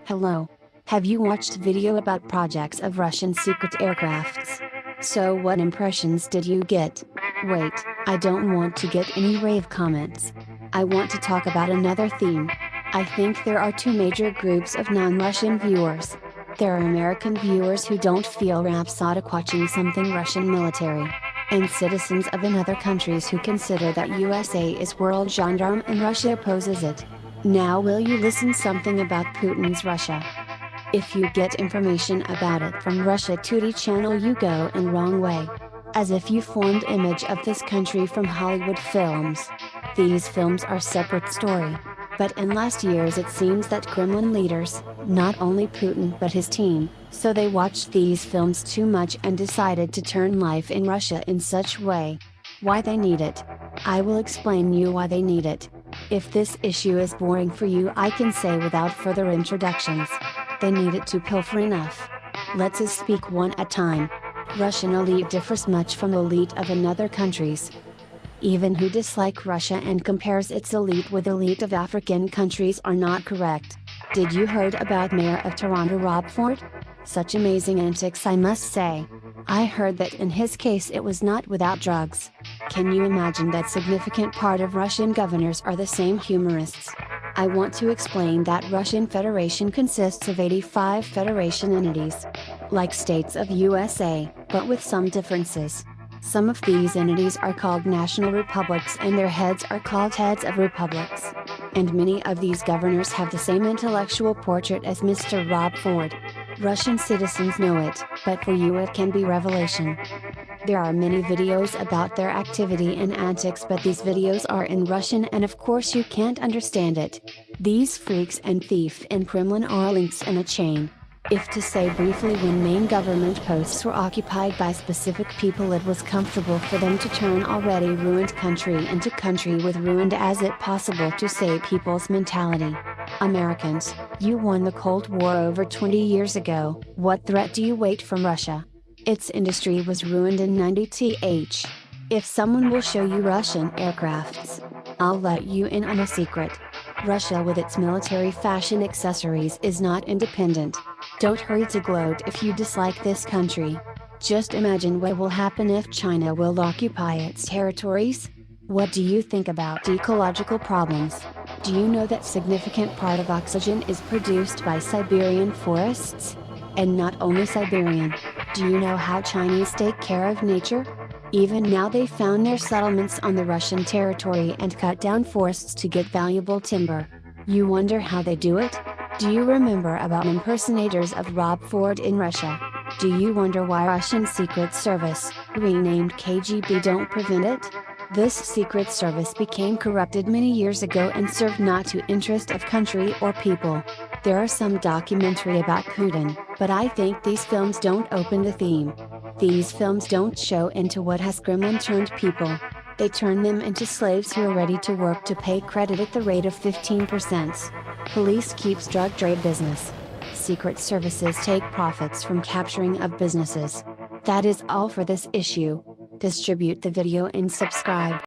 Hello. Have you watched video about projects of Russian secret aircrafts? So what impressions did you get? Wait, I don't want to get any rave comments. I want to talk about another theme. I think there are two major groups of non-Russian viewers. There are American viewers who don't feel rhapsodic watching something Russian military. And citizens of another countries who consider that USA is world gendarme and Russia opposes it. Now will you listen something about Putin's Russia? If you get information about it from Russia Today channel you go in wrong way. As if you formed image of this country from Hollywood films. These films are separate story. But in last years it seems that Kremlin leaders, not only Putin but his team, so they watched these films too much and decided to turn life in Russia in such way. Why they need it? I will explain you why they need it. If this issue is boring for you I can say without further introductions. They need it to pilfer enough. Let's us speak one at a time. Russian elite differs much from elite of another countries. Even who dislike Russia and compares its elite with elite of African countries are not correct. Did you heard about Mayor of Toronto Rob Ford? Such amazing antics I must say. I heard that in his case it was not without drugs. Can you imagine that significant part of Russian governors are the same humorists? I want to explain that Russian Federation consists of 85 federation entities. Like states of USA, but with some differences. Some of these entities are called national republics and their heads are called heads of republics. And many of these governors have the same intellectual portrait as Mr. Rob Ford. Russian citizens know it, but for you it can be revelation. There are many videos about their activity and antics but these videos are in Russian and of course you can't understand it. These freaks and thief in Kremlin are links in a chain. If to say briefly when main government posts were occupied by specific people it was comfortable for them to turn already ruined country into country with ruined as it possible to say people's mentality. Americans, you won the Cold War over 20 years ago, what threat do you wait from Russia? Its industry was ruined in 90th. If someone will show you Russian aircrafts, I'll let you in on a secret. Russia with its military fashion accessories is not independent. Don't hurry to gloat if you dislike this country. Just imagine what will happen if China will occupy its territories. What do you think about ecological problems? Do you know that significant part of oxygen is produced by Siberian forests? And not only Siberian. Do you know how Chinese take care of nature? Even now they found their settlements on the Russian territory and cut down forests to get valuable timber. You wonder how they do it? Do you remember about impersonators of Rob Ford in Russia? Do you wonder why Russian Secret Service, renamed KGB, don't prevent it? This secret service became corrupted many years ago and served not to interest of country or people. There are some documentary about Putin, but I think these films don't open the theme. These films don't show into what has Kremlin turned people. They turn them into slaves who are ready to work to pay credit at the rate of 15%. Police keeps drug trade business. Secret services take profits from capturing of businesses. That is all for this issue. Distribute the video and subscribe.